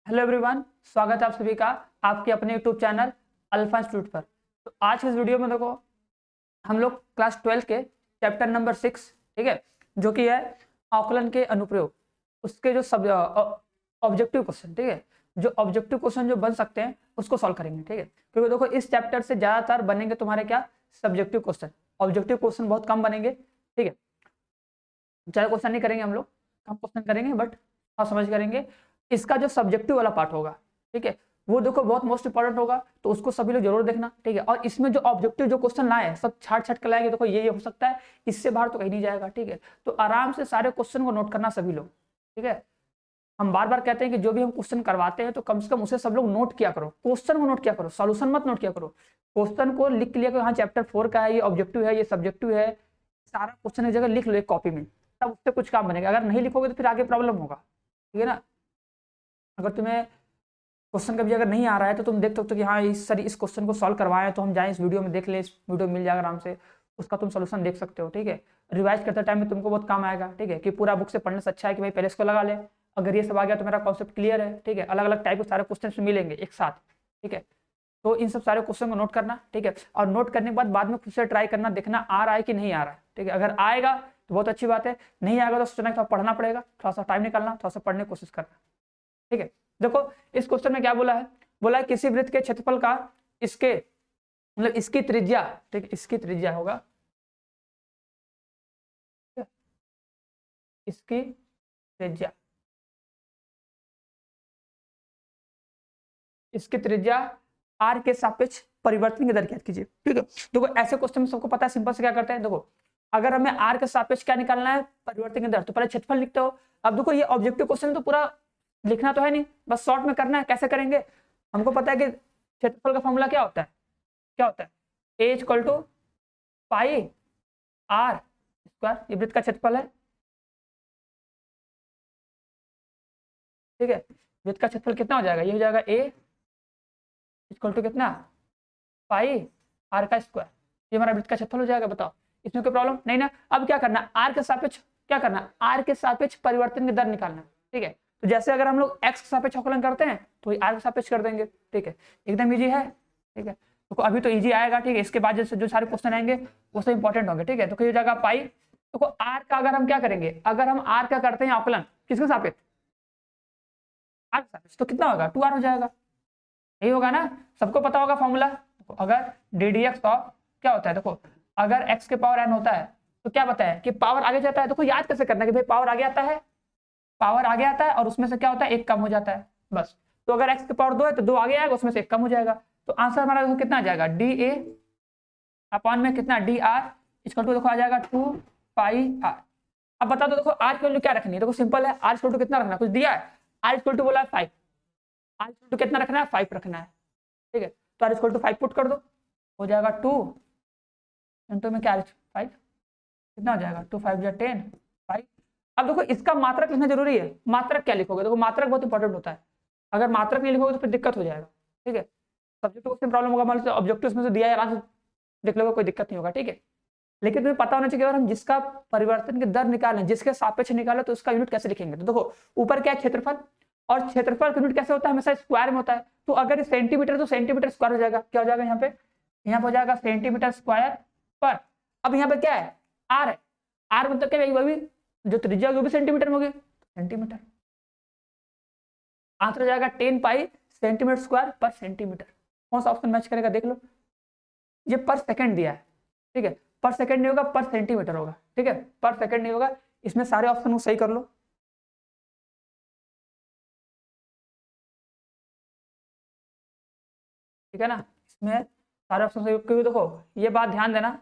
Hello everyone, स्वागत है आप सभी का आपके अपने यूट्यूब चैनल अल्फा इंस्टीट्यूट पर। तो आज के इस वीडियो में देखो हम लोग क्लास 12 के चैप्टर नंबर 6, ठीक है, जो कि है आकलन के अनुप्रयोग, उसके जो सब ऑब्जेक्टिव क्वेश्चन, ठीक है, जो ऑब्जेक्टिव क्वेश्चन जो बन सकते हैं उसको सॉल्व करेंगे, ठीक है। क्योंकि देखो इस चैप्टर से ज्यादातर बनेंगे तुम्हारे क्या सब्जेक्टिव क्वेश्चन, ऑब्जेक्टिव क्वेश्चन बहुत कम बनेंगे, ठीक है। ज्यादा क्वेश्चन नहीं करेंगे हम लोग, कम क्वेश्चन करेंगे बट आप समझ करेंगे। इसका जो सब्जेक्टिव वाला पार्ट होगा, ठीक है, वो देखो बहुत मोस्ट इंपॉर्टेंट होगा, तो उसको सभी लोग जरूर देखना, ठीक है। और इसमें जो ऑब्जेक्टिव जो क्वेश्चन लाए हैं सब छाट छाट कर लाएंगे, देखो ये हो सकता है, इससे बाहर तो कहीं नहीं जाएगा, ठीक है। तो आराम से सारे क्वेश्चन को नोट करना सभी लोग, ठीक है। हम बार बार कहते हैं कि जो भी हम क्वेश्चन करवाते हैं तो कम से कम उसे सब लोग नोट किया करो, क्वेश्चन को नोट किया करो, सॉल्यूशन मत नोट किया करो। क्वेश्चन को लिख लिया कि हाँ चैप्टर 4 का है, ये ऑब्जेक्टिव है, ये सब्जेक्टिव है, सारा क्वेश्चन एक जगह लिख लो एक कॉपी में, तब उससे कुछ काम बनेगा। अगर नहीं लिखोगे तो फिर आगे प्रॉब्लम होगा, ठीक है ना। अगर तुम्हें क्वेश्चन कभी अगर नहीं आ रहा है तो तुम देख सकते हो कि हाँ इस क्वेश्चन को सॉल्व करवाएं, तो हम जाएं इस वीडियो में देख ले, इस वीडियो मिल जाएगा आराम से, उसका तुम सोल्यूशन देख सकते हो, ठीक है। रिवाइज करते टाइम में तुमको बहुत काम आएगा, ठीक है, कि पूरा बुक से पढ़ने से अच्छा है कि भाई पहले इसको लगा ले, अगर ये सब आ गया तो मेरा कॉन्सेप्ट क्लियर है, ठीक है। अलग अलग टाइप के सारे क्वेश्चन मिलेंगे एक साथ, ठीक है। तो इन सब सारे क्वेश्चन को नोट करना, ठीक है, और नोट करने के बाद में खुद से ट्राई करना, देखना आ रहा है कि नहीं आ रहा है, ठीक है। अगर आएगा तो बहुत अच्छी बात है, नहीं आएगा तो सोचना थोड़ा पढ़ना पड़ेगा, थोड़ा सा टाइम निकालना, थोड़ा सा पढ़ने की कोशिश करना, ठीक है। देखो इस क्वेश्चन में क्या बोला है, बोला है किसी वृत्त के क्षेत्रफल का इसके मतलब इसकी त्रिज्या, ठीक है, इसकी त्रिज्या होगा, इसकी त्रिज्या, इसकी त्रिज्या आर के सापेक्ष परिवर्तन की दर ज्ञात कीजिए, ठीक है। देखो ऐसे क्वेश्चन में सबको पता है, सिंपल से क्या करते हैं, देखो अगर हमें आर के सापेक्ष क्या निकालना है, परिवर्तन की दर, तो पहले क्षेत्रफल लिखते हो। अब देखो ये ऑब्जेक्टिव क्वेश्चन तो पूरा लिखना तो है नहीं, बस शॉर्ट में करना है। कैसे करेंगे, हमको पता है कि क्षेत्रफल का फॉर्मूला क्या होता है, क्या होता है, A equal to pi R square, ये वृत्त का क्षेत्रफल है, ठीक है। वृत्त का क्षेत्रफल कितना हो जाएगा, ये हो जाएगा ए इक्वल टू कितना पाई आर का स्क्वायर, ये हमारा वृत्त का क्षेत्रफल हो जाएगा। बताओ इसमें कोई प्रॉब्लम नहीं ना। अब क्या करना, आर के सापेक्ष क्या करना, आर के सापेक्ष परिवर्तन की दर निकालना, ठीक है। तो जैसे अगर हम लोग एक्स के सापेक्ष आकलन करते हैं तो आर के सापेक्ष कर देंगे, ठीक है, एकदम इजी है, ठीक है। तो अभी तो इजी आएगा, ठीक है, इसके बाद जैसे जो सारे क्वेश्चन आएंगे वो सब इंपॉर्टेंट होंगे, ठीक है। तो हो जाएगा पाई, तो आर का अगर हम क्या करेंगे, अगर हम आर का करते हैं आकलन किसके सापेक्ष, आर के सापेक्ष, तो कितना होगा 2r हो जाएगा, यही होगा ना। सबको पता होगा फॉर्मूला। अगर डी डी एक्स क्या होता है, देखो अगर x के पावर n होता है तो क्या बताया कि पावर आगे जाता है। देखो याद कैसे करना है कि भाई पावर आगे आता है, पावर आगे आता है और उसमें से क्या होता है एक कम हो जाता है, बस। तो अगर x के पावर 2 है तो 2 आगे आएगा, उसमें से एक कम हो जाएगा। तो आंसर हमारा देखो कितना आ जाएगा, डी ए अपॉन में कितना डी आर इक्वल टू देखो आ जाएगा 2 पाई आर। अब बता दो देखो आर की वैल्यू क्या रखनी है, देखो सिंपल है, आर इक्वल टू कितना रखना है, कुछ दिया है, आर इक्वल टू बोला है 5, आर इक्वल टू कितना रखना है 5 रखना है, ठीक है। तो आर इक्वल टू 5 पुट कर दो, हो जाएगा 2 इंटू में क्या 5, कितना हो जाएगा 2 5 10 5। अब देखो इसका मात्रक लिखना जरूरी है, मात्रक क्या लिखोगे, देखो मात्रक बहुत इंपॉर्टेंट होता है, अगर मात्रक नहीं लिखोगे तो फिर दिक्कत हो जाएगा, ठीक है। सब्जेक्ट क्वेश्चन प्रॉब्लम होगा, मान लो ऑब्जेक्टिव में से दिया है, आराम से देख लोगे, कोई दिक्कत नहीं होगा, ठीक है। लेकिन तुम्हें पता होना चाहिए अगर हम जिसका परिवर्तन की दर निकालें, जिसके सापेक्ष निकालें, तो उसका यूनिट कैसे लिखेंगे। तो देखो ऊपर क्या है क्षेत्रफल, और क्षेत्रफल का यूनिट कैसे होता है, हमेशा स्क्वायर में होता है। तो अगर सेंटीमीटर तो सेंटीमीटर स्क्वायर हो जाएगा, क्या हो जाएगा यहाँ पे, यहाँ पे हो जाएगा सेंटीमीटर स्क्वायर पर। अब यहाँ पे क्या है, आर है, आर मतलब क्या है, वही जो त्रिज्या वो भी सेंटीमीटर में होगी, सेंटीमीटर। आंसर हो जाएगा 10 पाई सेंटीमीटर स्क्वायर पर सेंटीमीटर। कौन सा ऑप्शन मैच करेगा देख लो, ये पर सेकंड दिया है, ठीक है, पर सेकंड नहीं होगा, पर सेंटीमीटर होगा, ठीक है, पर सेकंड नहीं होगा। इसमें सारे ऑप्शन को सही कर लो, ठीक है ना। इसमें सारे ऑप्शन सही, क्योंकि देखो ये बात ध्यान देना,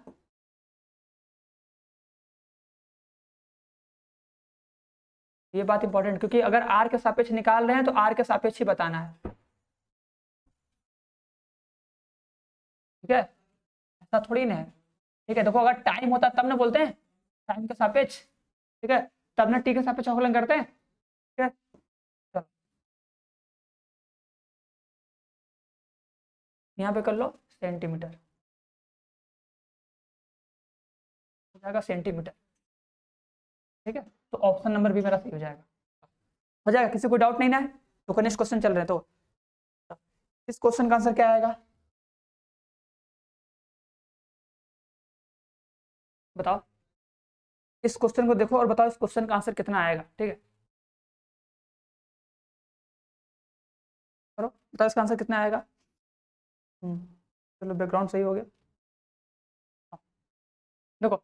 ये बात इंपॉर्टेंट, क्योंकि अगर आर के सापेक्ष निकाल रहे हैं तो आर के सापेक्ष ही बताना है, ठीक है, ऐसा थोड़ी ना है, ठीक है। देखो अगर टाइम होता तब ना बोलते हैं टाइम के सापेक्ष, ठीक है, तब ना टी के सापेक्ष आकलन करते हैं, ठीक है। चलो यहाँ पे कर लो सेंटीमीटर, हो जाएगा सेंटीमीटर, ठीक है। तो ऑप्शन नंबर भी मेरा सही हो जाएगा, हो जाएगा, किसी को डाउट नहीं ना है। तो नेक्स्ट क्वेश्चन चल रहे हैं, तो इस क्वेश्चन का आंसर क्या आएगा बताओ। इस क्वेश्चन को देखो और बताओ इस क्वेश्चन का आंसर कितना आएगा, ठीक है। करो बताओ इसका आंसर कितना आएगा। चलो बैकग्राउंड सही हो गया। देखो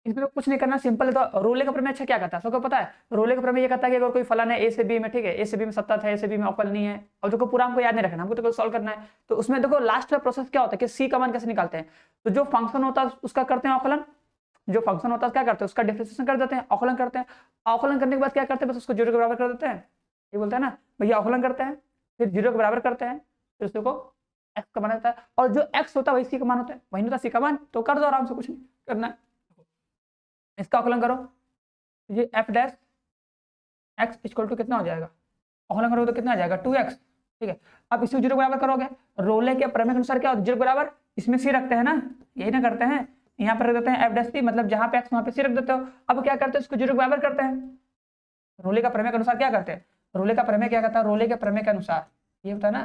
इसमें तो कुछ नहीं करना, सिंपल है। तो रोले का प्रमेय अच्छा क्या कहता है, सबको पता है। रोले का प्रमेय ये कहता है कि अगर कोई फलन है ए से बी में, ठीक है, ए से बी में सत्ता है, ए से बी में अवकल नहीं है, और देखो पूरा हमको याद नहीं रखना, हमको तो सॉल्व करना है। तो उसमें देखो लास्ट का प्रोसेस क्या होता है कि सी का मान कैसे निकालते हैं। तो जो फंक्शन होता है उसका करते हैं अवकलन, जो फंक्शन होता है क्या करते हैं उसका डिफरेंशिएशन कर देते हैं, अवकलन करते हैं। अवकलन करने के बाद क्या करते हैं, बस उसको जीरो के बराबर कर देते हैं। ये बोलते हैं ना भैया अवकलन करते हैं, फिर जीरो के बराबर करते हैं, फिर उसको एक्स का मान होता है, और जो एक्स होता है वही सी का मान होता है, वही होता है सी का मान। तो कर दो आराम से, कुछ नहीं करना है। इसका अवकलन करो, ये f dash x equal to कितना हो जाएगा, अवकलन करोगे तो कितना आ जाएगा 2x, ठीक है। अब इसी जीरो बराबर करोगे, रोले के प्रमेय के अनुसार क्या होता है, जीरो बराबर इसमें सी रखते हैं ना, यही ना करते हैं, यहाँ पर रख देते हैं एफ डैश सी, मतलब जहां पे एक्स वहां पे सी रख देते हो। अब क्या करते हैं इसको जीरो बराबर करते हैं। रोले का प्रमेय के अनुसार क्या करते हैं, रोले का प्रमेय क्या कहता है, रोले के प्रमेय के अनुसार ये होता है ना।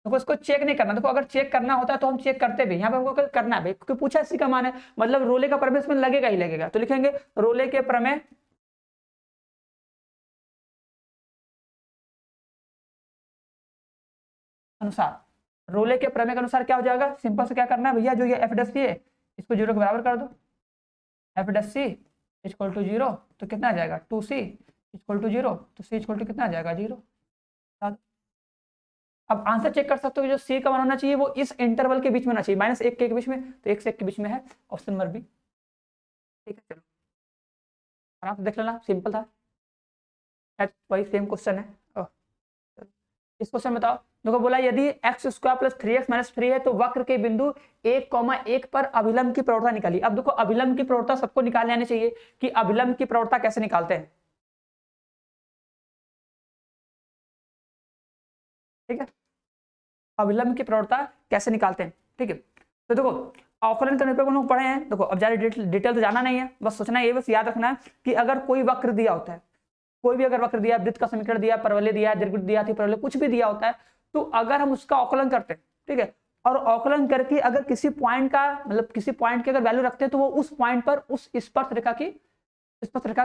देखो इसको चेक नहीं करना, देखो अगर चेक करना होता है तो हम चेक करते भी, यहाँ पे हमको करना है क्योंकि पूछा इसी का मान है, मतलब रोले का प्रमेय इसमें लगेगा ही लगेगा। तो लिखेंगे रोले के प्रमेय अनुसार, रोले के प्रमेय के अनुसार क्या हो जाएगा, सिंपल से क्या करना है भैया, जो ये एफ डैश सी है इसको जीरो के बराबर कर दो, f dash c equal to zero, तो कितना आ जाएगा 2c इक्वल टू जीरो, तो सी इक्वल टू कितना आ जाएगा 0। अब आंसर चेक कर सकते हो, जो सी का मान होना चाहिए वो इस इंटरवल के बीच में होना चाहिए, -1 के बीच में, तो 1 से 1 के बीच में है, ऑप्शन नंबर बी, ठीक है। चलो आराम से देख लेना, सिंपल था, वही सेम क्वेश्चन है। इस क्वेश्चन बताओ, देखो बोला यदि एक्स स्क्वायर प्लस 3x-3 है तो वक्र के बिंदु 1,1 पर अभिलंब की प्रवणता निकाली। अब देखो अभिलंब की प्रवणता सबको निकालने आनी चाहिए कि अभिलंब की प्रवणता कैसे निकालते हैं, ठीक है, अभिलंब की प्रवणता कैसे निकालते हैं, ठीक है। तो देखो अवकलन करने पर हम लोग पढ़े हैं, देखो अब ज्यादा डिटेल तो जाना नहीं है, बस सोचना है, ये बस याद रखना है कि अगर कोई वक्र दिया होता है, कोई भी अगर वक्र दिया, वृत्त का समीकरण दिया, परवलय दिया, दीर्घवृत्त दिया थी, परवलय कुछ भी दिया होता है, तो अगर हम उसका अवकलन करते हैं, ठीक है, और अवकलन करके अगर किसी पॉइंट का, मतलब किसी पॉइंट की अगर वैल्यू रखते हैं, तो वो उस पॉइंट पर उस स्पर्शरेखा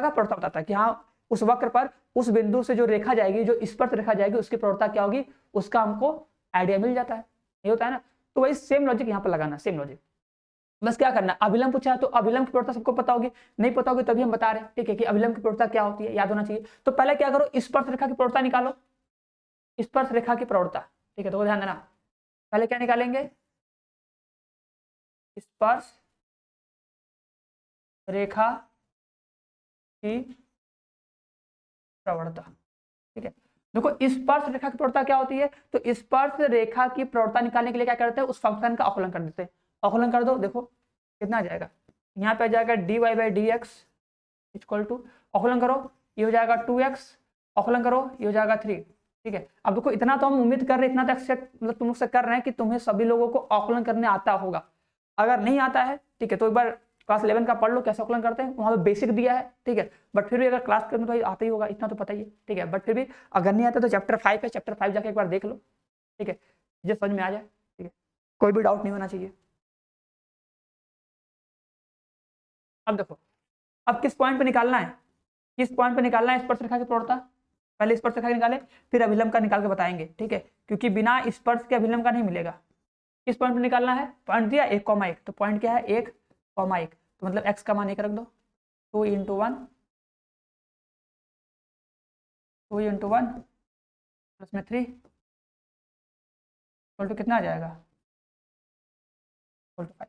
का प्रवणता बताता है कि हाँ उस वक्र पर उस बिंदु से जो रेखा जाएगी, जो स्पर्शरेखा जाएगी, उसकी प्रवणता क्या होगी, उसका हमको आइडिया मिल जाता है, ये होता है ना। तो वही सेम लॉजिक यहाँ पर लगाना, सेम लॉजिक, बस क्या करना, अभिलंब पूछा है तो अभिलंब की प्रवणता सबको पता होगी, नहीं पता होगी तभी हम बता रहे हैं, ठीक है, कि अभिलंब की प्रवणता क्या होती है, याद होना चाहिए। तो पहले क्या करो, स्पर्शरेखा की प्रवणता निकालो, स्पर्शरेखा की प्रवणता, ठीक है, तो ध्यान देना, पहले क्या निकालेंगे, स्पर्श रेखा की प्रवणता, ठीक है। देखो स्पर्श रेखा की प्रवणता क्या होती है, तो स्पर्श रेखा की प्रवणता निकालने के लिए क्या करते हैं, उस फंक्शन का अवकलन कर देते हैं, अवकलन कर दो, देखो कितना आ जाएगा, यहाँ पे आ जाएगा dy/dx इक्वल टू, अवकलन करो ये हो जाएगा 2x, अवकलन करो ये हो जाएगा 3, ठीक है। अब देखो इतना तो हम उम्मीद कर रहे हैं, इतना तो एक्सेप्ट मतलब तुम लोग से कर रहे हैं कि तुम्हें सभी लोगों को अवकलन करने आता होगा। अगर नहीं आता है, ठीक है, तो एक बार क्लास 11 का पढ़ लो कैसे अवकलन करते हैं, वहां पे बेसिक दिया है, ठीक है, बट फिर भी अगर क्लास में तो आता ही होगा, इतना तो पता ही है, ठीक है, बट फिर भी अगर नहीं आता तो चैप्टर 5 है, चैप्टर 5 जाके एक बार देख लो, ठीक है, जो समझ में आ जाए, ठीक है, कोई भी डाउट नहीं होना चाहिए। अब देखो अब किस पॉइंट पे निकालना है, किस पॉइंट पे निकालना है स्पर्श रेखा की प्रवणता, पहले स्पर्श रेखा निकाले फिर अभिलंब का निकाल के बताएंगे, ठीक है, क्योंकि बिना स्पर्श के अभिलंब का नहीं मिलेगा। किस पॉइंट पे निकालना है, पॉइंट दिया 1,1, तो पॉइंट क्या है 1,1, तो मतलब x का मान 1 रख दो, 2 × 1 2 × 1 प्लस में 3 इक्वल टू कितना आ जाएगा, इक्वल टू 5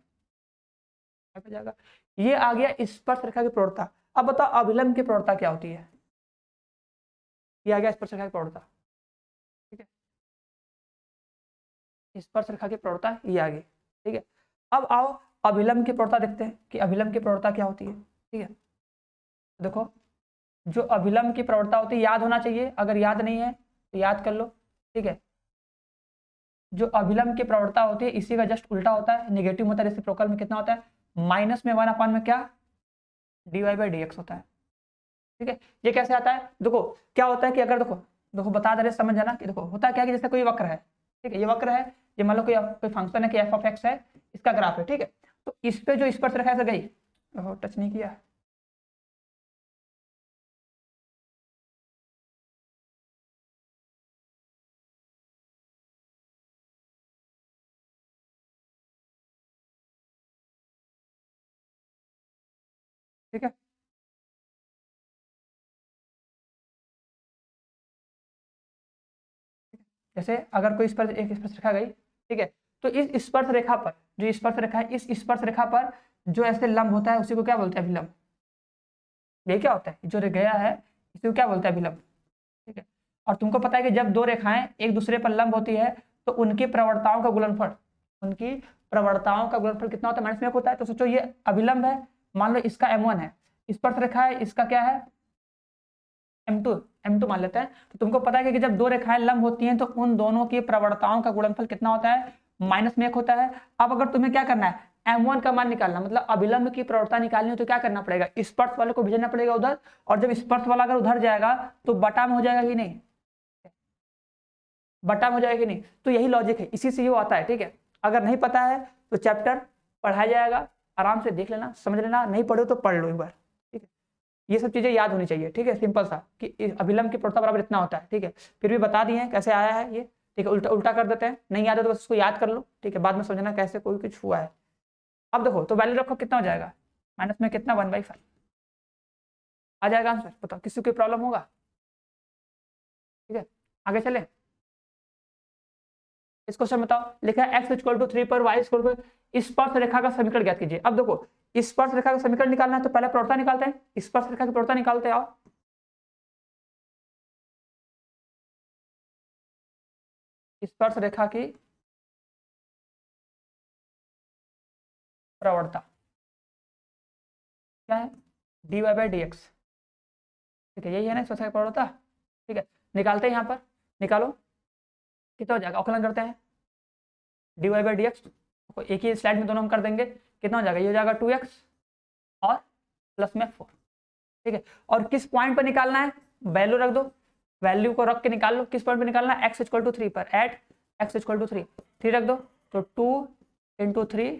आ जाएगा। ये आ गया स्पर्श रेखा की प्रवणता। अब बताओ अभिलंब की प्रवणता क्या होती है, ये आ गया स्पर्श रेखा की प्रवणता, ठीक है, स्पर्श रेखा की प्रवणता ये आ गई, ठीक है। अब आओ अभिलंब की प्रवणता देखते हैं कि अभिलंब की प्रवणता क्या होती है, ठीक है। देखो जो अभिलंब की प्रवणता होती है याद होना चाहिए, अगर याद नहीं है तो याद कर लो, ठीक है। जो अभिलंब की प्रवणता होती है इसी का जस्ट उल्टा होता है, नेगेटिव होता है, रेसिप्रोकल में कितना होता है, माइनस में 1 में क्या dy/dx होता है, ठीक है। ये कैसे आता है, देखो क्या होता है कि अगर देखो देखो बता दे रहे, समझ जाना कि देखो होता क्या है कि जैसे कोई वक्र है, ठीक है, ये वक्र है, ये मान लो कोई फंक्शन है कि एफ ऑफ एक्स है, इसका ग्राफ है, ठीक है, तो इस पे जो स्पर्श रेखा ऐसे गई, देखो टच नहीं किया, ठीक है, जैसे अगर कोई स्पर्श, एक स्पर्श रेखा गई, ठीक है, तो इस स्पर्श रेखा पर, जो स्पर्श रेखा है, इस स्पर्श रेखा पर जो ऐसे लंब होता है उसी को क्या बोलते हैं, अभिलंब। ये क्या होता है, जो गया है इसी को क्या बोलते हैं, अभिलंब, ठीक है। और तुमको पता है कि जब दो रेखाएं एक दूसरे पर लंब होती है तो उनकी प्रवणताओं का गुणनफल, उनकी प्रवणताओं का गुणनफल कितना होता है, माइनस में एक होता है। तो सोचो ये अभिलंब है, मान लो इसका m1 है, स्पर्श रेखा है, इसका क्या है, m2, m2 मान लेते हैं। तो तुमको पता है कि जब दो रेखाएं लंब होती हैं तो उन दोनों की प्रवणताओं का गुणनफल कितना होता है, माइनस में एक होता है। अब अगर तुम्हें क्या करना है, m1 का मान निकालना, मतलब अभिलंब की प्रवणता निकालनी हो तो क्या करना पड़ेगा, स्पर्श वाले को भेजना पड़ेगा उधर, और जब स्पर्श वाला अगर उधर जाएगा तो बटा में हो जाएगा कि नहीं, बटा में हो जाएगा कि नहीं। तो यही लॉजिक है, इसी से ये आता है, ठीक है। अगर नहीं पता है तो चैप्टर पढ़ाया जाएगा, आराम से देख लेना, समझ लेना, नहीं पढ़ो तो पढ़ लो एक बार, ठीक है। ये सब चीजें याद होनी चाहिए, ठीक है, सिंपल सा कि अभिलंब की प्रवणता बराबर इतना होता है, ठीक है। फिर भी बता दिए कैसे आया है ये, ठीक है, उल्टा उल्टा कर देते हैं, नहीं याद है तो बस उसको याद कर लो, ठीक है, बाद में समझना कैसे कोई कुछ हुआ है। अब देखो तो वैल्यू रखो, कितना हो जाएगा, माइनस में कितना, 1/5 आ जाएगा आंसर। बताओ किसी को प्रॉब्लम होगा, ठीक है, आगे चले। इस क्वेश्चन बताओ, लिखा है x इक्वल टू 3 पर y इक्वल टू, स्पर्श रेखा का समीकरण ज्ञात कीजिए। अब देखो स्पर्श रेखा का समीकरण निकालना है तो पहले प्रवणता निकालते हैं, स्पर्श रेखा की प्रवणता निकालते हैं। आओ स्पर्श रेखा की प्रवणता क्या है, dy बाई डी एक्स, ठीक है, यही है ना स्पर्श रेखा की प्रवणता, ठीक है। निकालते हैं यहाँ पर, निकालो कितना हो जाएगा, अवकलन करते हैं, dy बाई डी एक्स, एक ही स्लाइड में दोनों हम कर देंगे, कितना हो जाएगा, ये हो जाएगा 2x और प्लस में 4, ठीक है। और किस पॉइंट पर निकालना है, वैल्यू रख दो, वैल्यू को रख के निकाल लो, किस पॉइंट पर निकालना है, x इक्वल टू 3 पर, एट x इक्वल टू 3, 3 रख दो, तो 2 इंटू 3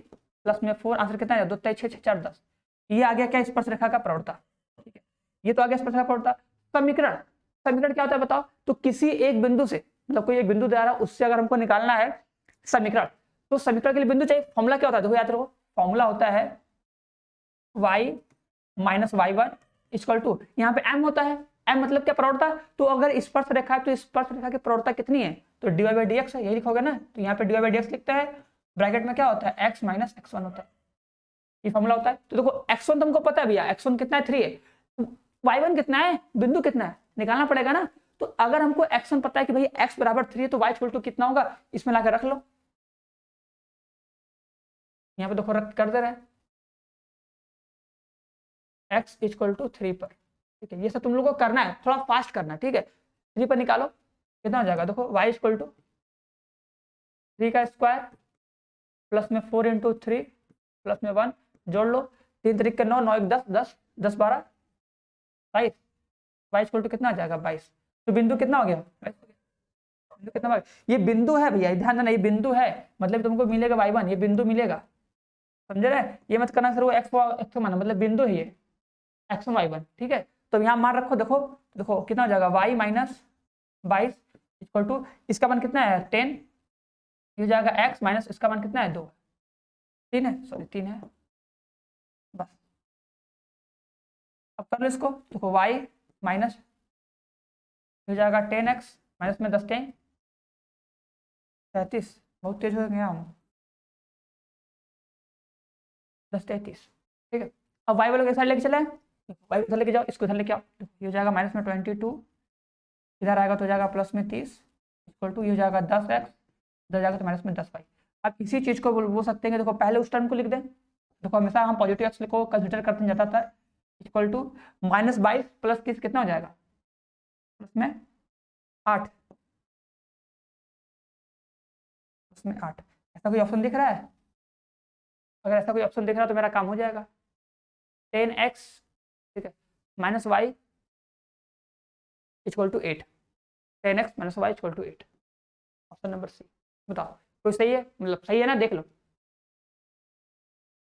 प्लस में 4, आंसर कितना है, 2 3 6 4 10। ये आ गया क्या, स्पर्श रेखा का प्रवणता, ठीक है, ये तो आ गया स्पर्श रेखा प्रवणता। समीकरण, समीकरण क्या होता है बताओ, तो किसी एक बिंदु से, मतलब कोई एक बिंदु दे रहा है उससे अगर हमको निकालना है समीकरण, तो समीकरण के लिए बिंदु चाहिए, फॉर्मूला क्या होता है, देखो याद रखो, फॉर्मूला होता है y minus y1 equal to, यहाँ पे m होता है, m मतलब क्या, प्रवणता। तो अगर स्पर्श रेखा है तो स्पर्श रेखा की प्रवणता कितनी है, तो dy बाई डी एक्स है, यही लिखोगे ना, तो यहाँ पे dy बाई डी एक्स लिखते हैं, ब्रैकेट में क्या होता है, x माइनस x1 होता है, ये फॉर्मूला होता है। तो देखो x1 तुमको पता है भैया, x1 कितना है, 3 है, y1 कितना है, बिंदु कितना है, निकालना पड़ेगा ना। तो अगर हमको x1 पता है कि भाई x बराबर 3 है तो y इक्वल टू कितना होगा, इसमें लाकर रख लो, यहाँ पे देखो रख कर दे रहे हैं, x इक्वल टू 3 पर, ठीक है। ये सब तुम लोगों को करना है, थोड़ा फास्ट करना है, ठीक है। 3 पर निकालो कितना हो जाएगा, देखो y इक्वल टू 3 का स्क्वायर प्लस में 4 इंटू 3 प्लस में 1, जोड़ लो, 3 3 के 9, 9 1 10, 10 10 12 22, y इक्वल टू कितना आ जाएगा, 22। तो बिंदु कितना हो गया, बिंदु कितना हो गया? ये बिंदु है भैया, ध्यान देना, ये बिंदु है, मतलब तुमको मिलेगा y1, ये बिंदु मिलेगा, समझ रहे, ये मत करना सर वो x माना, मतलब बिंदु है ये x1 y1, ठीक है। तो यहाँ मान रखो, देखो देखो कितना हो जाएगा, y माइनस 22 इक्वल टू, इसका मान कितना है 10, ये हो जाएगा x माइनस इसका मान कितना है 2, 3 है, सॉरी 3 है, बस। अब कर लो इसको, देखो y माइनस हो जाएगा 10x माइनस में 10 10 33, बहुत तेज हो गया हम, 10 33, ठीक है। अब y वाले के साइड लेके चले, y इधर लेके जाओ, इसको इधर लेके आओ, ये हो जाएगा माइनस में 22, इधर आएगा तो हो जाएगा प्लस में 30 इक्वल टू, ये हो जाएगा 10x, इधर जाएगा तो माइनस में 10y। अब इसी चीज को बोल सकते हैं कि देखो पहले उस टर्म को लिख दें, देखो हमेशा हम पॉजिटिव एक्स को कंसिडर करते जाता था, इक्वल टू माइनस 22 प्लस 30 कितना हो जाएगा, प्लस में 8, प्लस में 8। ऐसा कोई ऑप्शन दिख रहा है, अगर ऐसा कोई ऑप्शन दिख रहा है तो मेरा काम हो जाएगा, 10x, ठीक है, minus y equal to 8, 10x minus y equal to 8। Option number c. बताओ कोई सही है, मतलब सही है ना, देख लो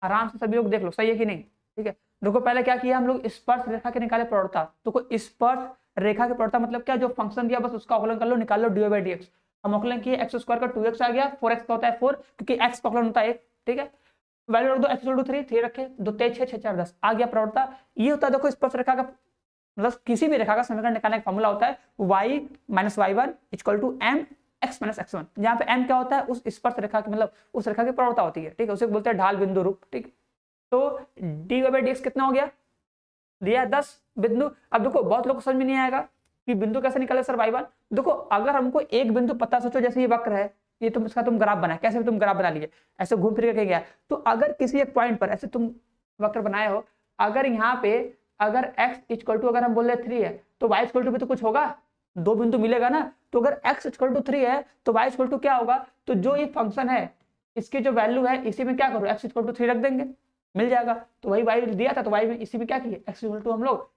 आराम से, सभी लोग देख लो सही है कि नहीं। ठीक है, देखो पहले क्या किया हम लोग, स्पर्श रेखा के निकाले प्रवणता। तो कोई स्पर्श रेखा की प्रवणता मतलब क्या, जो फंक्शन दिया बस उसका अवकलन कर लो, निकाल लो dy/dx। हम अवकलन किए x स्क्वायर का 2x आ गया, 4x का होता है 4, क्योंकि x का अवकलन होता है 1। ठीक है, वैल्यू रख दो, x इक्वल टू 3, 3 रखे, 2 3 6 6 4 10 आ गया प्रवणता। ये होता है देखो स्पर्श रेखा का, मतलब किसी भी रेखा का समीकरण निकालने का फॉर्मूला होता है y minus y1 equal to m x minus x1। जहाँ पे m क्या होता है, उस स्पर्श रेखा की, मतलब उस रेखा की प्रवणता होती है। ठीक है, उसे बोलते हैं ढाल बिंदु रूप। ठीक, तो dy/dx कितना हो गया, दिया 10 बिंदु। अब देखो बहुत लोग को समझ में नहीं आएगा कि बिंदु कैसे निकाले सर y1। देखो अगर हमको एक बिंदु पता, सोचो जैसे ये वक्र है, ये तुम इसका तुम ग्राफ बनाए, कैसे भी तुम ग्राफ बना लिए, ऐसे घूम फिर के गया। तो अगर किसी एक पॉइंट पर ऐसे तुम वक्र बनाए हो, अगर यहाँ पे अगर x इक्वल टू अगर हम बोल रहे 3 है, तो y इक्वल टू भी तो कुछ होगा, दो बिंदु मिलेगा ना। तो अगर x इक्वल टू 3 है तो y इक्वल टू क्या होगा, तो जो ये फंक्शन है इसकी जो वैल्यू है इसी में क्या करो, x इक्वल टू 3 रख देंगे, मिल जाएगा। तो वही y दिया था, तो y में इसी में क्या किए, x इक्वल टू हम लोग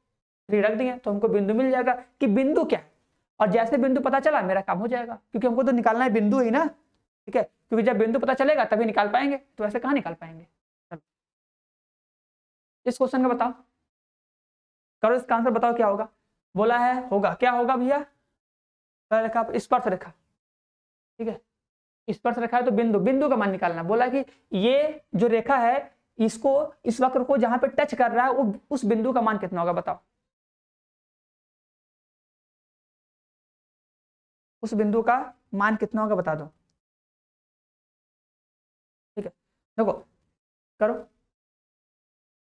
3 रख दिए, तो हमको बिंदु मिल जाएगा कि बिंदु क्या है। और जैसे बिंदु पता चला मेरा काम हो जाएगा, क्योंकि हमको तो निकालना है बिंदु ही ना। ठीक है, क्योंकि जब बिंदु पता चलेगा तभी निकाल पाएंगे, तो ऐसे कहाँ निकाल पाएंगे। इस क्वेश्चन का बताओ, करो इसका आंसर, बताओ क्या होगा। बोला है होगा, क्या होगा भैया, रेखा स्पर्श रेखा। ठीक है, स्पर्श रेखा है तो बिंदु, बिंदु का मान निकालना। बोला कि ये जो रेखा है इसको, इस वक्र को जहां पे टच कर रहा है वो उस बिंदु का मान कितना होगा, बताओ। उस बिंदु का मान कितना होगा बता दो। ठीक है, देखो करो,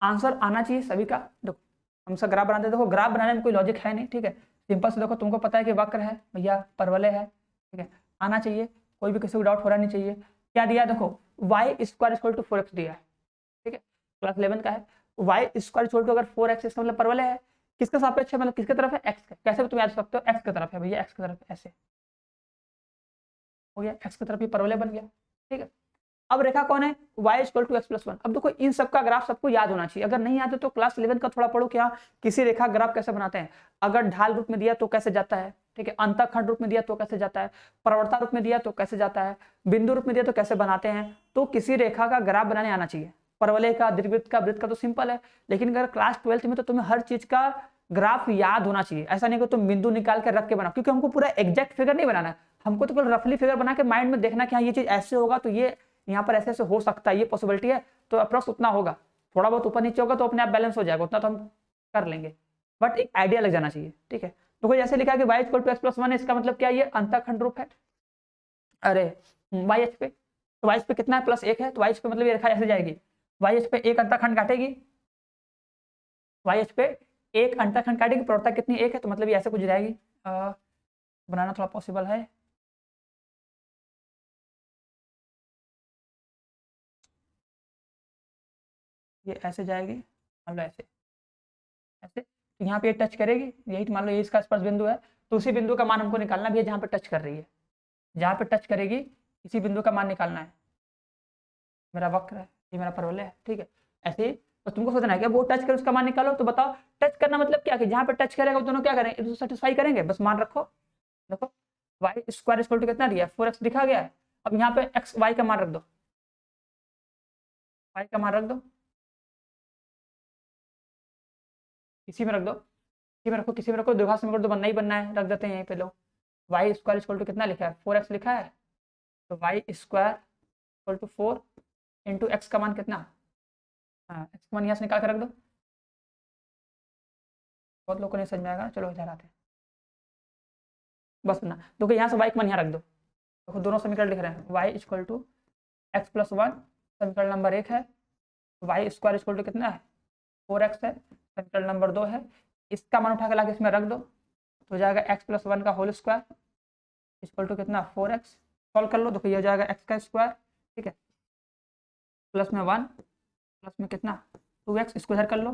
आंसर आना चाहिए सभी का। देखो हम सब ग्राफ बनाते, देखो ग्राफ बनाने में कोई लॉजिक है नहीं। ठीक है, सिंपल से देखो, तुमको पता है कि वक्र है भैया, परवलय है। ठीक है, आना चाहिए, कोई भी किसी को डाउट हो रहा नहीं चाहिए। क्या दिया देखो, Y square equal to 4x दिया है। ठीक है, क्लास 11 का है। वाई स्क्वायर इक्वल टू अगर 4x, इसका मतलब परवलय है, किसका सापेक्ष है, मतलब किसके तरफ है, एक्स का। कैसे भी तुम याद सकते हो, एक्स की तरफ है भैया, एक्स की तरफ, ऐसे हो गया, एक्स की तरफ ये परवलय बन गया। ठीक है, अब रेखा कौन है, y इक्वल टू x+1। अब देखो इन सब का ग्राफ सबको याद होना चाहिए, अगर नहीं याद है तो क्लास 11 का थोड़ा पढ़ो, क्या किसी रेखा ग्राफ कैसे बनाते हैं, अगर ढाल रूप में दिया तो कैसे जाता है। ठीक है, अंतःखंड रूप में दिया तो कैसे जाता है, प्रवणता रूप में दिया तो कैसे जाता है, बिंदु रूप में दिया तो कैसे बनाते हैं। तो किसी रेखा का ग्राफ बनाने आना चाहिए, परवलय का, दीर्घवृत्त का, वृत्त का तो सिंपल है। लेकिन अगर क्लास 12th में तो तुम्हें हर चीज का ग्राफ याद होना चाहिए। ऐसा नहीं कि तुम बिंदु निकाल के रख के बनाओ, क्योंकि हमको पूरा एग्जैक्ट फिगर नहीं बनाना है, हमको तो केवल रफली फिगर बना के माइंड में देखना कि हाँ ये चीज ऐसे होगा, तो ये यहाँ पर ऐसे ऐसे हो सकता है, ये पॉसिबिलिटी है, तो अप्रोक्स उतना होगा। थोड़ा बहुत ऊपर नीचे होगा तो अपने आप बैलेंस हो जाएगा, उतना तो हम कर लेंगे, बट एक आइडिया लग जाना चाहिए। ठीक है, तो कोई जैसे लिखा है कि y इक्वल टू x+1 है, इसका मतलब क्या, ये अंतःखंड रूप है। अरे y एच पे, तो y पे कितना है, +1 है, तो y पे मतलब ये रेखा ऐसे जाएगी, y एच पे एक अंतःखंड काटेगी, y एच पे एक अंतःखंड काटेगी, प्रवणता कितनी, 1 है, तो मतलब ये ऐसे कुछ जाएगी। बनाना थोड़ा पॉसिबल है, ये ऐसे जाएगी, मान लो ऐसे ऐसे, तो यहाँ पे टच करेगी, यही मान लो ये इसका स्पर्श बिंदु है, तो उसी बिंदु का मान हमको निकालना भी है जहाँ पे टच कर रही है, जहाँ पे टच करेगी इसी बिंदु का मान निकालना है। मेरा वक्र है, ये मेरा परवलय है। ठीक है, ऐसे ही तो तुमको सोचना है कि वो टच करे उसका मान निकालो। तो बताओ टच करना मतलब क्या, कि जहाँ पे टच करेगा वो दोनों क्या करेंगे, सेटिस्फाई करेंगे, बस मान रखो। देखो वाई स्क्वायर इक्वल टू कितना दिया, 4x दिखा गया है। अब यहाँ पे एक्स वाई का मान रख दो, वाई का मान रख दो, इसी में रख दो, किसी में रखो, किसी में रखो, द्विघात समीकरण तो बनना ही बनना है, रख देते हैं यहीं पे। लो वाई स्क्वायर इक्वल टू कितना लिखा है, 4x लिखा है, तो y square equal to 4 into x का मान कितना, हाँ एक्स का मान यहाँ से निकाल कर रख दो। बहुत लोगों को नहीं समझ में आएगा, चलो इधर आते हैं, बस ना देखो यहाँ से वाई का मान यहाँ रख दो। देखो दोनों समीकरण लिख रहे हैं, वाई इक्वल टू x+1 समीकरण नंबर 1 है, वाई स्क्वायर इक्वल टू कितना है, 4x है, समीकरण नंबर 2 है। इसका मान उठा के लाके इसमें रख दो, तो हो जाएगा x+1 का होल स्क्वायर इक्वल टू कितना, 4x। सॉल्व कर लो, देखो ये हो जाएगा x का स्क्वायर। ठीक है, प्लस में 1, प्लस में कितना 2x, इसको इधर कर लो,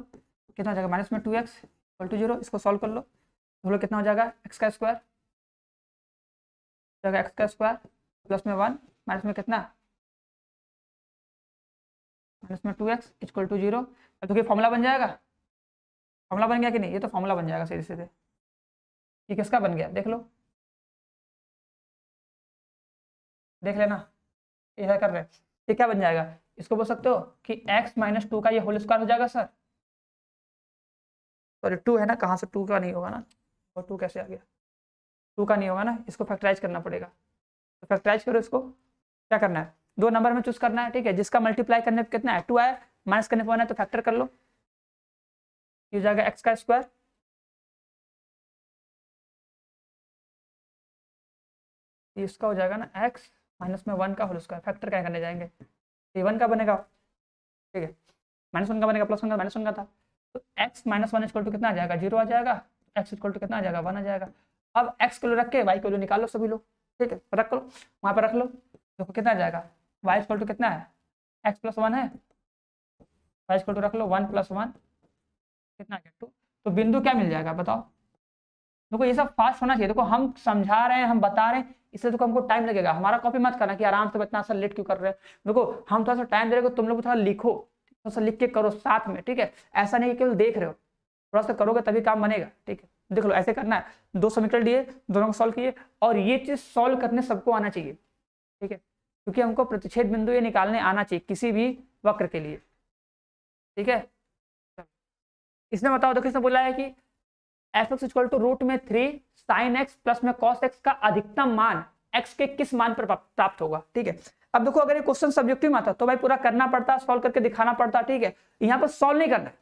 कितना हो जाएगा, माइनस में 2x इक्वल टू 0। इसको सॉल्व कर लो, तो कितना हो जाएगा, x का स्क्वायर हो जाएगा, x का स्क्वायर प्लस में 1 माइनस में कितना, माइनस में 2x इक्वल टू 0। अब देखिए फॉर्मूला बन जाएगा, फॉर्मूला बन गया कि नहीं, ये तो फॉर्मूला बन जाएगा सीधे सीधे। ये किसका बन गया देख लो, देख लेना इधर कर रहे हैं। ये क्या बन जाएगा, इसको बोल सकते हो कि x-2 का ये होल स्क्वायर हो जाएगा सर। सॉरी 2 है ना, कहाँ से 2 का नहीं होगा ना, और 2 कैसे आ गया, 2 का नहीं होगा ना, इसको फैक्टराइज करना पड़ेगा। तो फैक्टराइज करो इसको, क्या करना है, 2 नंबर में चूज करना है, ठीक है। जिसका मल्टीप्लाई करने पर कितना है 2 आया, माइनस करने पर 1 है, तो फैक्टर कर लो, ये हो जाएगा x का स्क्वायर, इसका हो जाएगा ना x माइनस में 1 का होल स्क्वायर। फैक्टर क्या करने जाएंगे, ये 1 का बनेगा, ठीक है, -1 का बनेगा, +1 का -1 का था, तो x माइनस 1 इक्वल टू कितना आ जाएगा, 0 आ जाएगा, x इक्वल टू कितना आ जाएगा, 1 आ जाएगा। अब x किलो रख के y किलो निकाल लो सभी लोग, ठीक है, रख लो वहाँ पर रख लो, देखो कितना आ जाएगा, y इक्वल टू कितना है, x + 1 है, y इक्वल टू रख लो 1 + 1 कितना आ गया 2। तो बिंदु क्या मिल जाएगा बताओ। देखो ये सब फास्ट होना चाहिए, देखो हम समझा रहे हैं, हम बता रहे हैं, इससे तो हमको टाइम लगेगा, हमारा कॉपी मत करना कि आराम से इतना सा लेट क्यों कर रहे हैं। देखो हम थोड़ा सा टाइम दे रहे हो, तुम लोग थोड़ा लिखो, थोड़ा सा लिख के करो साथ में, ठीक है, ऐसा नहीं केवल देख रहे हो, थोड़ा सा करोगे तभी काम बनेगा, ठीक है। देख लो ऐसे करना है, 2 समीकरण दिए, दोनों को सॉल्व किए, और ये चीज सॉल्व करने सबको आना चाहिए, ठीक है, क्योंकि हमको प्रतिच्छेद बिंदु ये निकालने आना चाहिए किसी भी वक्र के लिए, ठीक है। इसने बताओ, देखो इसने बोला है कि f(x) = √3 sin x प्लस में cos x का अधिकतम मान x के किस मान पर प्राप्त होगा, ठीक है। अब देखो अगर ये क्वेश्चन सब्जेक्टिव में आता तो भाई पूरा करना पड़ता, सॉल्व करके दिखाना पड़ता, ठीक है, यहाँ पर सॉल्व नहीं करना है।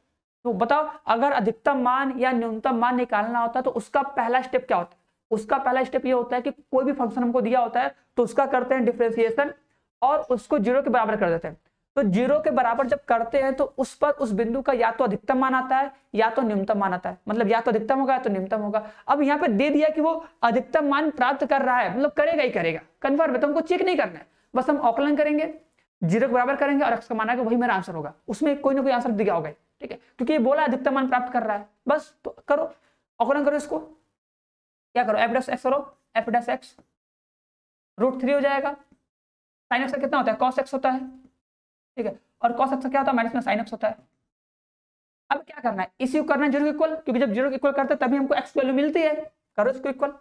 तो बताओ अगर अधिकतम मान या न्यूनतम मान निकालना होता तो उसका पहला स्टेप क्या होता है, उसका पहला स्टेप ये होता है कि कोई भी फंक्शन हमको दिया होता है तो उसका करते हैं डिफरेंशिएशन और उसको 0 के बराबर कर देते हैं। तो 0 के बराबर जब करते हैं तो उस पर उस बिंदु का या तो अधिकतम मान आता है या तो न्यूनतम मान आता है, मतलब या तो अधिकतम होगा या तो न्यूनतम होगा। अब यहाँ पे दे दिया कि वो अधिकतम मान प्राप्त कर रहा है, मतलब करेगा ही करेगा, कन्फर्म है, तो हमको चेक नहीं करना है, बस हम औकलन करेंगे, 0 के बराबर करेंगे और x का मान आएगा, वही मेरा आंसर होगा, उसमें कोई ना कोई आंसर दिया होगा, ठीक है, क्योंकि ये बोला अधिकतम मान प्राप्त कर रहा है, बस तो करो औकलन करो, इसको क्या करो f' करो, f' √3 हो जाएगा, sin x का कितना होता है, cos x होता है, ठीक है, और cos x का क्या होता है, माइनस में sin x होता है। अब क्या करना है, इसी को करना है 0 के इक्वल, क्योंकि जब 0 के इक्वल करते हैं तभी हमको x की वैल्यू मिलती है, करो इसको इक्वल,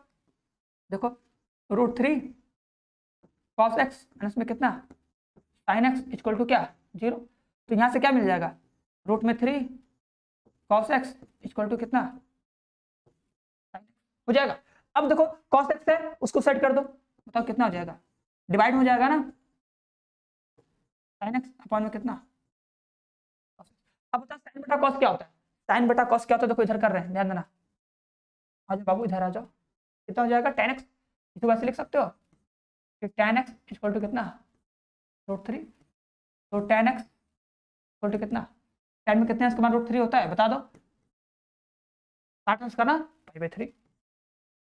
देखो √3 cos x माइनस में कितना sin x इक्वल टू क्या 0, तो यहाँ से क्या मिल जाएगा √3 cos x इक्वल टू कितना हो जाएगा। अब देखो cos x है उसको सेट कर दो, बताओ कितना हो जाएगा, डिवाइड हो जाएगा ना sin x अपॉन में कितना। अब बता sin बटा cos क्या होता है, sin बटा cos क्या होता है, देखो इधर कर रहे हैं, ध्यान देना, आ जाओ बाबू इधर आ जाओ, कितना हो जाएगा tan x, इसको वैसे लिख सकते हो कि tan x इक्वल टू कितना √3, तो tan x इक्वल टू कितना, tan में कितने इसका मान √3 होता है बता दो, 60 करना π/3,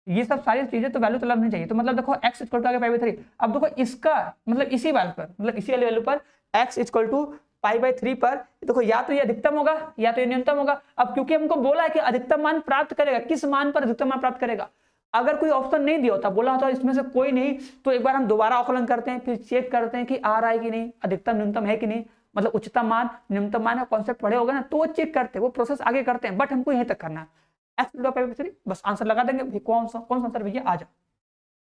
ये सब सारी चीजें तो वैल्यू तो लगनी चाहिए, तो मतलब देखो x इक्वल टू आ गया π/3। अब देखो इसका मतलब इसी वैल्यू पर, मतलब इसी वाली वैल्यू पर x इक्वल टू π/3 पर देखो या तो ये अधिकतम होगा या तो ये न्यूनतम होगा। अब क्योंकि हमको बोला है कि अधिकतम मान प्राप्त करेगा, किस मान पर अधिकतम मान प्राप्त करेगा, अगर कोई ऑप्शन नहीं दिया होता, बोला होता इसमें से कोई नहीं, तो एक बार हम दोबारा आकलन करते हैं, फिर चेक करते हैं कि आ रहा है कि नहीं, अधिकतम न्यूनतम है कि नहीं, मतलब उच्चतम मान न्यूनतम मान का कॉन्सेप्ट पढ़े होगा ना, तो वो चेक करते हैं, वो प्रोसेस आगे करते हैं, बट हमको यहीं तक करना है, x π/3 बस आंसर लगा देंगे भाई, कौन सा आंसर भैया आ जाओ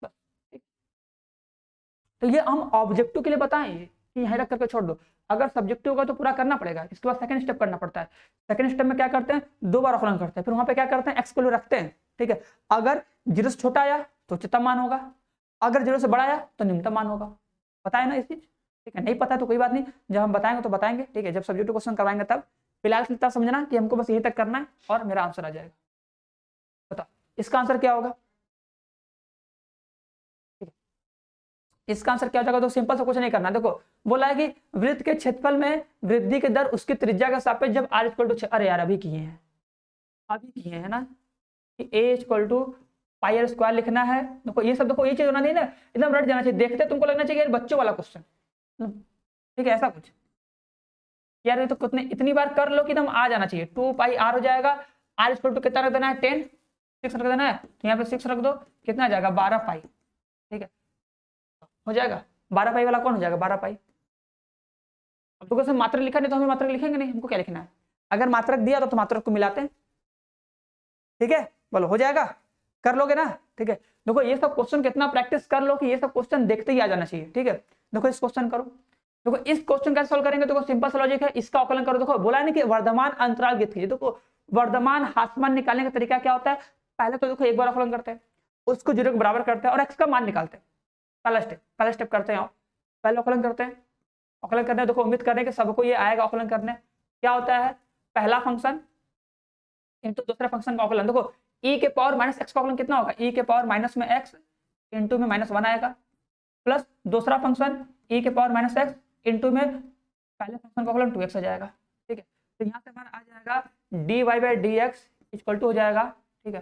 बस, ठीक। तो ये हम ऑब्जेक्टिव के लिए बताएं कि यहीं रख करके छोड़ दो, अगर सब्जेक्टिव होगा तो पूरा करना पड़ेगा, इसके बाद सेकंड स्टेप करना पड़ता है। सेकंड स्टेप में क्या करते हैं, 2 बार आकलन करते हैं, फिर वहां पे क्या करते हैं x को रखते हैं, ठीक है, अगर 0 से छोटा आया तो उच्चतम मान होगा, अगर 0 से बड़ा आया तो न्यूनतम मान होगा, पता है ना इस चीज, ठीक है, नहीं पता तो कोई बात नहीं, जब हम बताएंगे तो बताएंगे, ठीक है, जब सब्जेक्टिव क्वेश्चन करवाएंगे तब, फिलहाल इतना समझना कि हमको बस यहीं तक करना है और मेरा आंसर आ जाएगा। बताओ इसका आंसर क्या होगा, ठीक है, इसका आंसर क्या हो जाएगा, तो सिंपल सा कुछ नहीं करना, देखो बोला है कि वृत्त के क्षेत्रफल में वृद्धि के दर उसकी त्रिज्या के सापेक्ष जब r इक्वल टू, अरे यार अभी किए हैं, अभी किए हैं ना, कि a इक्वल टू πr² लिखना है, देखो ये सब, देखो ये चीज होना नहीं ना, एकदम रट जाना चाहिए, देखते तुमको लगना चाहिए बच्चों वाला क्वेश्चन, ठीक है, ऐसा कुछ यार, ये तो कितने इतनी बार कर लो कि एकदम आ जाना चाहिए, 2πr हो जाएगा, r इक्वल टू कितना रख देना है 10, 6 रख देना है, तो यहाँ पे 6 रख दो, कितना आ जाएगा 12π, ठीक है, हो जाएगा 12π वाला कौन हो जाएगा 12π। अब तो मात्रक लिखा नहीं तो हमें मात्रक लिखेंगे नहीं, हमको क्या लिखना है, अगर मात्रक दिया तो मात्रक को मिलाते हैं, ठीक है, बोलो हो जाएगा, कर लोगे ना, ठीक है। देखो ये सब क्वेश्चन कितना प्रैक्टिस कर लो कि ये सब क्वेश्चन देखते ही आ जाना चाहिए, ठीक है। देखो इस क्वेश्चन करो, देखो इस क्वेश्चन कैसे सॉल्व करेंगे, देखो सिंपल सा लॉजिक है, इसका आकलन करो। देखो बोला है ना कि वर्धमान अंतराल ज्ञात कीजिए। देखो वर्धमान ह्रासमान निकालने का तरीका क्या होता है, पहले तो देखो एक बार आकलन करते हैं, उसको 0 के बराबर करते हैं और x का मान निकालते हैं। पहला स्टेप करते हैं, पहले आकलन करते हैं। आकलन करने देखो उम्मीद करें कि सबको ये आएगा आकलन करने। क्या होता है, पहला फंक्शन इंटू दूसरे फंक्शन का आकलन। देखो e के पावर माइनस एक्स का आकलन कितना होगा, e के पावर माइनस में x इंटू में -1 आएगा, प्लस दूसरा फंक्शन e के पावर माइनस एक्स इंटू में पहले फंक्शन का आकलन 2x आ जाएगा, ठीक है। तो यहाँ से हमारा आ जाएगा dy/dx इक्वल टू हो जाएगा, ठीक है,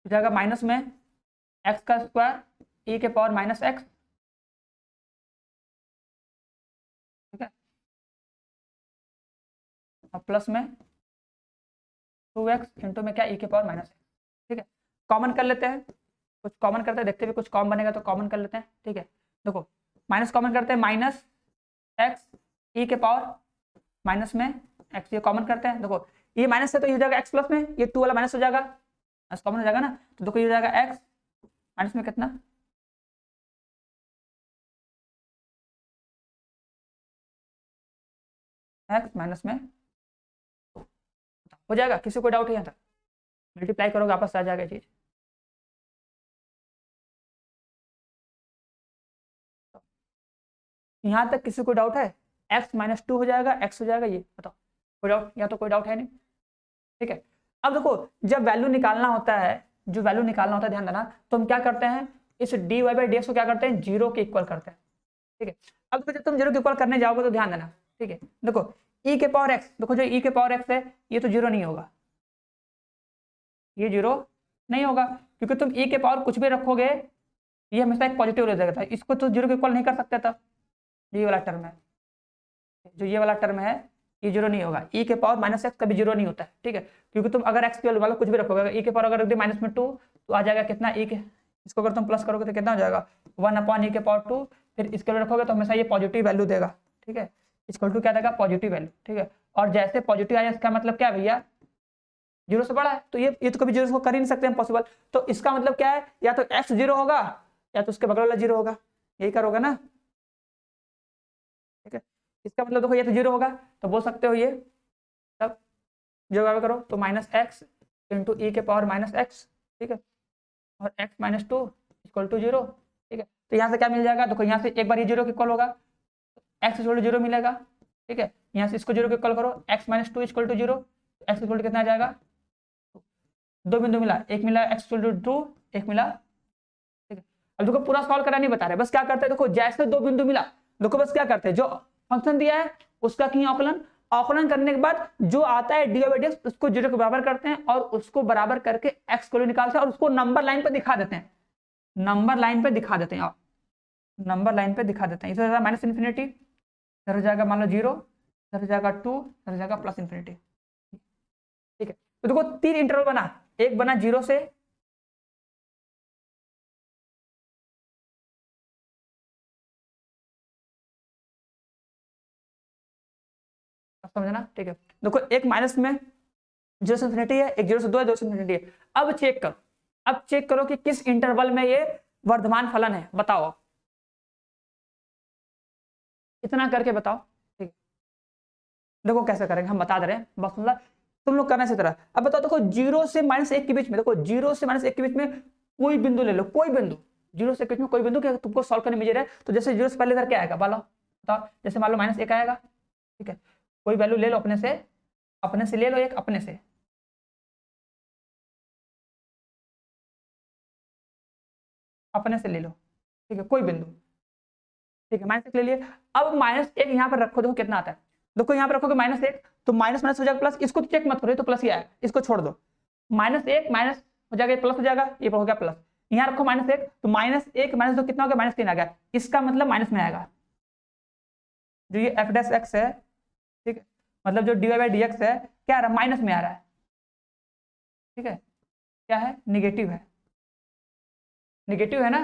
हो जाएगा माइनस में x का स्क्वायर e के पावर माइनस एक्स, ठीक है, और प्लस में 2x इंटू में क्या e के पावर माइनस एक्स, ठीक है। कॉमन कर लेते हैं, कुछ कॉमन करते हैं, देखते हैं कुछ कॉमन बनेगा तो कॉमन कर लेते हैं, ठीक है। देखो माइनस कॉमन करते हैं, माइनस एक्स ई के पावर माइनस में एक्स, ये कॉमन करते हैं। देखो ये माइनस है तो ये हो जाएगा एक्स प्लस में, ये 2 वाला माइनस हो जाएगा, कॉमन हो जाएगा ना, तो देखो ये हो जाएगा एक्स माइनस में कितना, एक्स माइनस में हो जाएगा। किसी को डाउट है यहाँ तक, मल्टीप्लाई करोगे वापस आ जाएगा चीज। यहाँ तक किसी को डाउट है, x -2 हो जाएगा, x हो जाएगा, ये बताओ कोई डाउट, या तो कोई डाउट है नहीं, ठीक है। अब देखो जब वैल्यू निकालना होता है, जो वैल्यू निकालना होता है ध्यान देना, तो हम क्या करते हैं, इस dy/dx को क्या करते हैं, 0 के इक्वल करते हैं, ठीक है। अब जब तुम 0 के इक्वल करने जाओगे तो ध्यान देना, ठीक है। देखो e के पावर x, देखो जो e के पावर x है ये तो 0 नहीं होगा, ये 0 नहीं होगा, क्योंकि तुम e के पावर कुछ भी रखोगे ये हमेशा एक पॉजिटिव रह जाएगा, इसको तो 0 के इक्वल नहीं कर सकते था। ये वाला टर्म है, जो ये वाला टर्म है ये 0 नहीं होगा, e के पावर माइनस एक्स कभी 0 नहीं होता है, ठीक है। क्योंकि तुम अगर x के वाला कुछ भी रखोगे, e के पावर अगर रख दिया -2 तो आ जाएगा कितना, e के, इसको अगर तुम प्लस करोगे तो कितना हो जाएगा 1/e के पावर 2, फिर इसके लिए रखोगे तो हमेशा ये पॉजिटिव वैल्यू देगा, ठीक है, इक्वल टू क्या देगा, पॉजिटिव वैल्यू, ठीक है। और जैसे पॉजिटिव आया इसका मतलब क्या भैया, 0 से बड़ा है, तो ये तो कभी 0 को कर ही नहीं सकते पॉसिबल, तो इसका मतलब क्या है, या तो x 0 होगा या तो उसके बगल वाला 0 होगा, यही करोगे ना, ठीक है। इसका मतलब देखो ये तो 0 होगा तो बोल सकते हो ये, तब जो करो तो -x इंटू ई के पावर -x, ठीक है, और x -2 इक्वल टू 0, ठीक है। तो यहाँ से क्या मिल जाएगा, देखो यहाँ से एक बार ये 0 के इक्वल होगा, x इक्वल टू 0 मिलेगा, ठीक है। यहाँ से इसको 0 के इक्वल करो, x -2 equal to 0, x equal to कितना आ जाएगा, 2 बिंदु मिला, एक मिला x इक्वल टू 2, एक मिला, ठीक है। अब देखो पूरा सॉल्व करा नहीं बता रहे, बस क्या करते हैं, देखो जैसे 2 बिंदु मिला, देखो बस क्या करते हैं, जो फंक्शन दिया है उसका किए आकलन, आकलन करने के बाद जो आता है dy/dx उसको 0 के बराबर करते हैं और उसको बराबर करके x को निकालते हैं और उसको नंबर लाइन पे दिखा देते हैं, नंबर लाइन पे दिखा देते हैं, नंबर लाइन पे दिखा देते हैं। इसे -∞ इधर हो जाएगा मान लो 0, इधर हो जाएगा 2, इधर हो जाएगा +∞, ठीक है। तो देखो 3 इंटरवल बना, एक बना 0 से, समझना, ठीक है। देखो एक माइनस में 0 से ∞ है, एक 0 से 2 है, 2 से ∞ है। अब चेक करो, अब चेक करो कि किस इंटरवल में ये वर्धमान फलन है, बताओ, इतना करके बताओ, ठीक है। देखो कैसे करेंगे, हम बता दे रहे हैं, बस मतलब तुम लोग करना इसी तरह। अब बताओ, देखो 0 से -1 के बीच में, देखो 0 से -1 के बीच में कोई बिंदु ले लो, कोई बिंदु 0 से 1 के बीच में कोई बिंदु, तुमको सॉल्व करने में इजी रहे, तो जैसे 0 से पहले इधर क्या आएगा, बताओ, जैसे मान लो -1 आएगा, ठीक है। कोई वैल्यू ले लो अपने से ले लो एक, अपने से ले लो, ठीक है, कोई बिंदु, ठीक है, -1 ले लिए। अब -1 यहाँ पर रखो, देखो कितना आता है, देखो यहाँ पर रखोगे -1 तो माइनस हो जाएगा प्लस, इसको चेक मत करो, तो प्लस ही आएगा, इसको छोड़ दो, -1 माइनस हो जाएगा, प्लस हो जाएगा, ये हो गया प्लस, यहाँ रखो -1 तो -1 -2 कितना हो गया, -3 आ गया, इसका मतलब माइनस में आएगा, जो ये f' है, ठीक है, मतलब जो dy/dx है क्या आ रहा है, माइनस में आ रहा है, ठीक है, क्या है, निगेटिव है, निगेटिव है ना,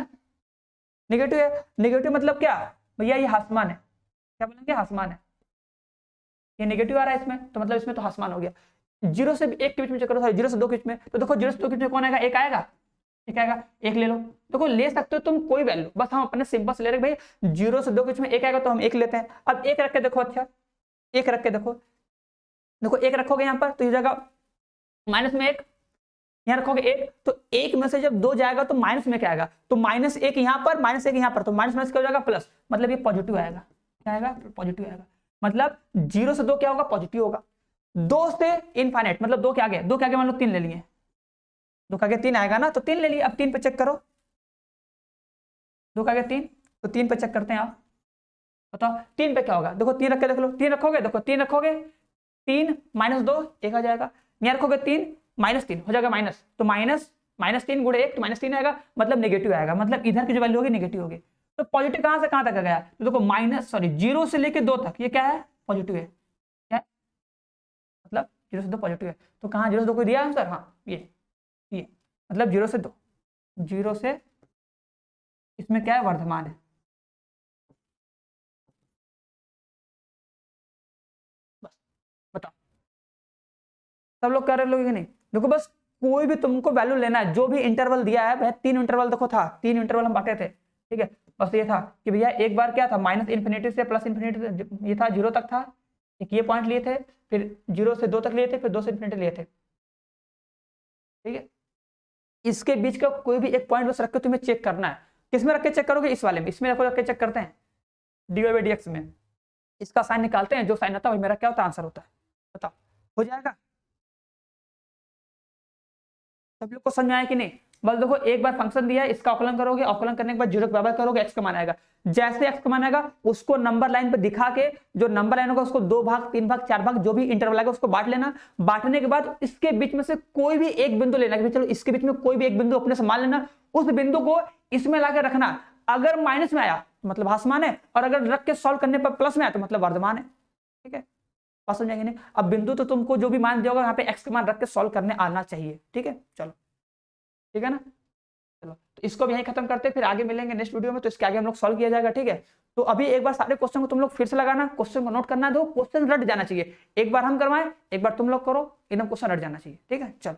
निगेटिव है, निगेटिव मतलब क्या भैया, ये ह्रासमान है, क्या बोलेंगे, ह्रासमान है, ये निगेटिव आ रहा है इसमें, तो मतलब इसमें तो ह्रासमान हो गया। 0 से 1 के बीच में चेक करो, सॉरी 0 से 2 के बीच में, तो देखो 0 से 2 के बीच में कौन आएगा, 1 आएगा, एक आएगा, 1 ले लो। देखो ले सकते हो तुम कोई वैल्यू, बस हम अपने सिंपल से ले रहे भाई 0 से 2 के बीच में 1 आएगा तो हम 1 लेते हैं। अब 1 रख के देखो, अच्छा 1 रख के देखो, देखो 1 रखोगे यहाँ पर तो ये जाएगा माइनस में 1, यहाँ रखोगे 1 तो 1 में से जब 2 जाएगा तो माइनस में क्या आएगा, तो -1 यहाँ पर, -1 यहाँ पर, तो माइनस माइनस क्या हो जाएगा प्लस, मतलब ये पॉजिटिव आएगा, क्या आएगा, पॉजिटिव आएगा। मतलब 0 से 2 क्या होगा, पॉजिटिव होगा। 2 से इनफाइनाइट मतलब 2 के आगे, 2 के आगे मान लो 3 ले लिए, 2 के आगे 3 आएगा ना, तो 3 ले लिए। अब 3 पे चेक करो, 2 के आगे 3, तो 3 पे चेक करते हैं आप, बताओ 3 पे क्या होगा, देखो 3 रख के देख लो, 3 रखोगे, देखो 3 रखोगे, 3 -2 1 आ जाएगा, यहाँ रखोगे 3 -3 हो जाएगा माइनस, तो -3 गुणे 1 तो -3 आएगा, मतलब नेगेटिव आएगा, मतलब इधर की जो वैल्यू होगी नेगेटिव होगी। तो पॉजिटिव कहां से कहां तक आ गया, तो देखो 0 से लेके 2 तक ये क्या है, पॉजिटिव है, क्या है? मतलब 0 से 2 पॉजिटिव है, तो कहां 0 से 2 को दिया आंसर, हाँ ये मतलब 0 से 2, 0 से इसमें क्या है, वर्धमान है। बस बताओ सब लोग कर रहे लोग कि नहीं। देखो बस कोई भी तुमको वैल्यू लेना है, जो भी इंटरवल दिया है, 3 इंटरवल देखो था, 3 इंटरवल हम बांटे थे, ठीक है। बस ये था कि भैया एक बार क्या था, -∞ से +∞, ये था 0 तक था, एक ये पॉइंट लिए थे, फिर 0 से 2 तक लिए थे, फिर 2 से ∞ लिए थे, ठीक है। इसके बीच का कोई भी एक पॉइंट बस रख के तुम्हें चेक करना है। किसमें रख के चेक करोगे, इस वाले में, इसमें रख के चेक करते हैं, dy/dx में इसका साइन निकालते हैं, जो साइन आता है वही मेरा क्या होता है, आंसर होता है। बताओ हो जाएगा, सब लोग को समझ में आया कि नहीं। बस देखो एक बार फंक्शन दिया है, इसका अवकलन करोगे, अवकलन करने के बाद 0 के बराबर करोगे, x का मान आएगा, जैसे x का मान आएगा उसको नंबर लाइन पे दिखा के, जो नंबर लाइन होगा उसको 2 भाग 3 भाग 4 भाग जो भी इंटरवल आएगा उसको बांट लेना। बांटने के बाद इसके बीच में से कोई भी एक बिंदु लेना, कि चलो इसके बीच में कोई भी एक बिंदु अपने से मान लेना, उस बिंदु को इसमें लाकर रखना, अगर माइनस में आया मतलब भासमान है, और अगर रख के सॉल्व करने पर प्लस में आया तो मतलब वर्धमान है, ठीक है। बात समझ आएगी नहीं। अब बिंदु तो तुमको जो भी मान दिया होगा यहाँ पे x का मान रख के सॉल्व करने आना चाहिए, ठीक है। चलो ठीक है ना, चलो तो इसको भी यहीं खत्म करते हैं, फिर आगे मिलेंगे नेक्स्ट वीडियो में, तो इसके आगे हम लोग सॉल्व किया जाएगा, ठीक है। तो अभी एक बार सारे क्वेश्चन को तुम लोग फिर से लगाना, क्वेश्चन को नोट करना, दो क्वेश्चन रट जाना चाहिए, एक बार हम करवाएं एक बार तुम लोग करो, एकदम क्वेश्चन रट जाना चाहिए, ठीक है। चलो।